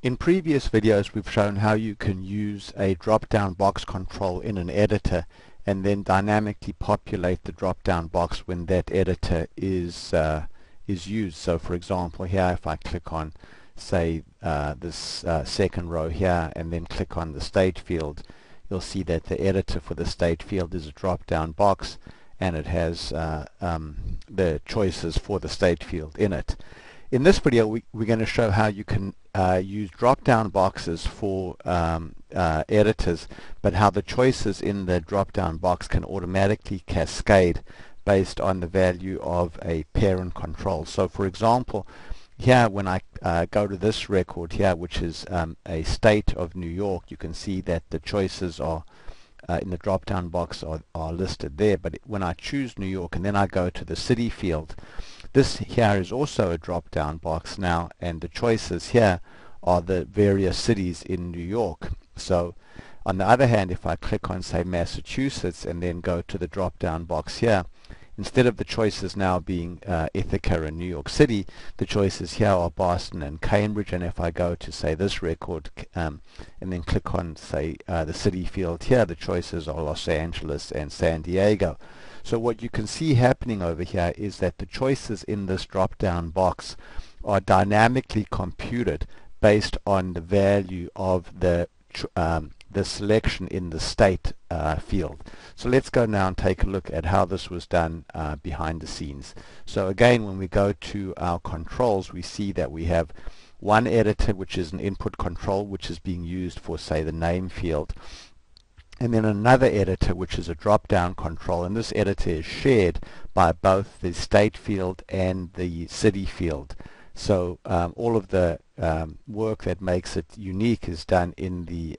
In previous videos we've shown how you can use a drop-down box control in an editor and then dynamically populate the drop-down box when that editor is used. So for example here, if I click on say this second row here and then click on the state field, you'll see that the editor for the state field is a drop-down box and it has the choices for the state field in it. In this video we're going to show how you can use drop-down boxes for editors, but how the choices in the drop-down box can automatically cascade based on the value of a parent control. So for example, here when I go to this record here, which is a state of New York, you can see that the choices are in the drop-down box are listed there. But when I choose New York and then I go to the city field, this here is also a drop-down box now, and the choices here are the various cities in New York. So on the other hand, if I click on say Massachusetts and then go to the drop-down box here, instead of the choices now being Ithaca and New York City, the choices here are Boston and Cambridge. And if I go to say this record and then click on say the city field here, the choices are Los Angeles and San Diego. So what you can see happening over here is that the choices in this drop-down box are dynamically computed based on the value of the selection in the state field. So let's go now and take a look at how this was done behind the scenes. So again, when we go to our controls, we see that we have one editor, which is an input control, which is being used for say the name field, and then another editor which is a drop-down control, and this editor is shared by both the state field and the city field. So all of the work that makes it unique is done in the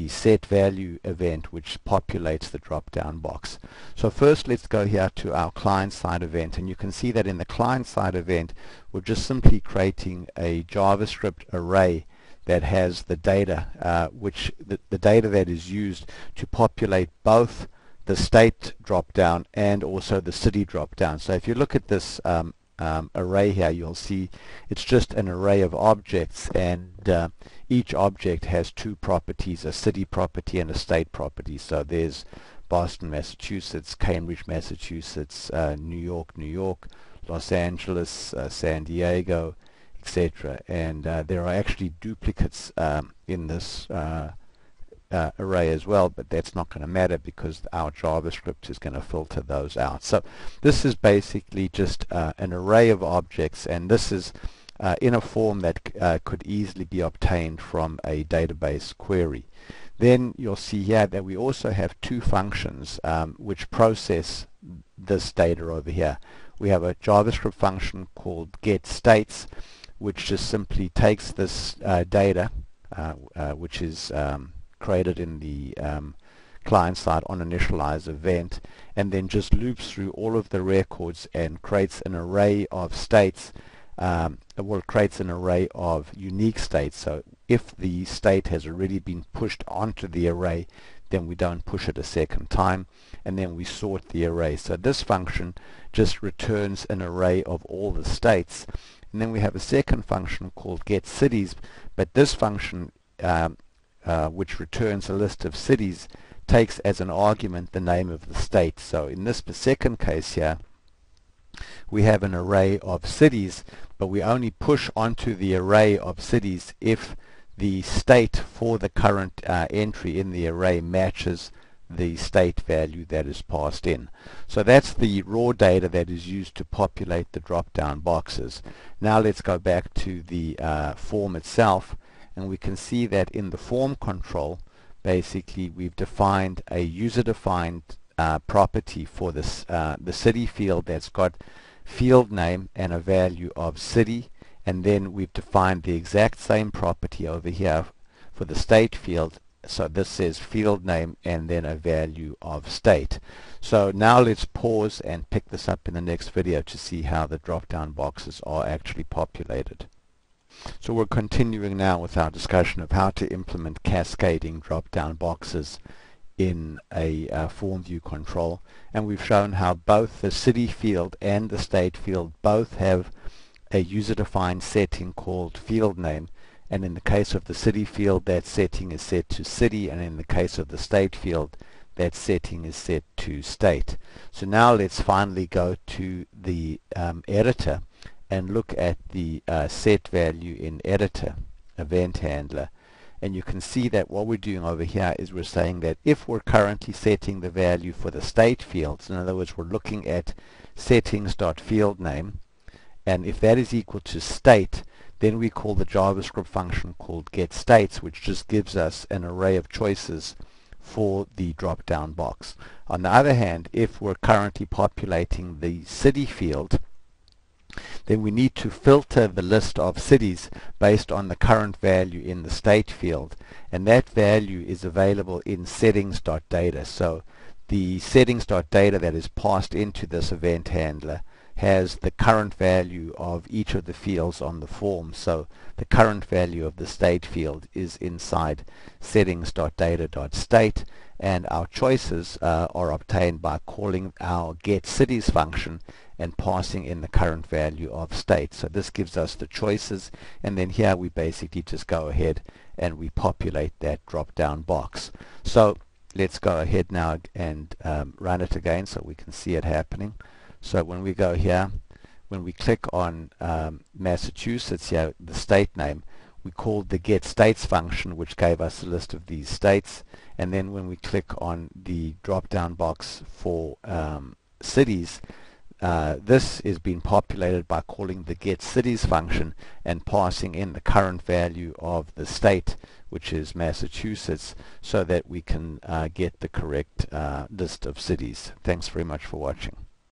set value event, which populates the drop-down box. So first let's go here to our client-side event, and you can see that in the client-side event we're just simply creating a JavaScript array that has the data, which the data that is used to populate both the state drop-down and also the city drop-down. So if you look at this array here, you'll see it's just an array of objects, and each object has two properties, a city property and a state property. So there's Boston, Massachusetts, Cambridge, Massachusetts, New York, New York, Los Angeles, San Diego, etc. And there are actually duplicates in this array as well, but that's not going to matter because our JavaScript is going to filter those out. So this is basically just an array of objects, and this is in a form that could easily be obtained from a database query. Then you'll see here that we also have two functions which process this data over here. We have a JavaScript function called getStates, which just simply takes this data which is created in the client side on initialize event, and then just loops through all of the records and creates an array of states. Creates an array of unique states. So if the state has already been pushed onto the array, then we don't push it a second time, and then we sort the array. So this function just returns an array of all the states. And then we have a second function called getCities, but this function which returns a list of cities takes as an argument the name of the state. So in this second case here, we have an array of cities, but we only push onto the array of cities if the state for the current entry in the array matches the state value that is passed in. So that's the raw data that is used to populate the drop-down boxes. Now let's go back to the form itself, and we can see that in the form control, basically we've defined a user-defined property for this the city field that's got field name and a value of city, and then we've defined the exact same property over here for the state field. So this says field name and then a value of state. So now let's pause and pick this up in the next video to see how the drop-down boxes are actually populated. So we're continuing now with our discussion of how to implement cascading drop-down boxes in a FormView control, and we've shown how both the city field and the state field both have a user-defined setting called field name, and in the case of the city field that setting is set to city, and in the case of the state field that setting is set to state. So now let's finally go to the editor and look at the set value in editor event handler, and you can see that what we're doing over here is we're saying that if we're currently setting the value for the state fields, in other words we're looking at settings.fieldName, and if that is equal to state, then we call the JavaScript function called getStates, which just gives us an array of choices for the drop-down box. On the other hand, if we're currently populating the city field, then we need to filter the list of cities based on the current value in the state field, and that value is available in settings.data. So the settings.data that is passed into this event handler has the current value of each of the fields on the form. So the current value of the state field is inside settings.data.state, and our choices are obtained by calling our getCities function and passing in the current value of state. So this gives us the choices, and then here we basically just go ahead and we populate that drop-down box. So let's go ahead now and run it again so we can see it happening. So when we go here, when we click on Massachusetts here, the state name, we called the getStates function, which gave us a list of these states, and then when we click on the drop-down box for cities, this is being populated by calling the getCities function and passing in the current value of the state, which is Massachusetts, so that we can get the correct list of cities. Thanks very much for watching.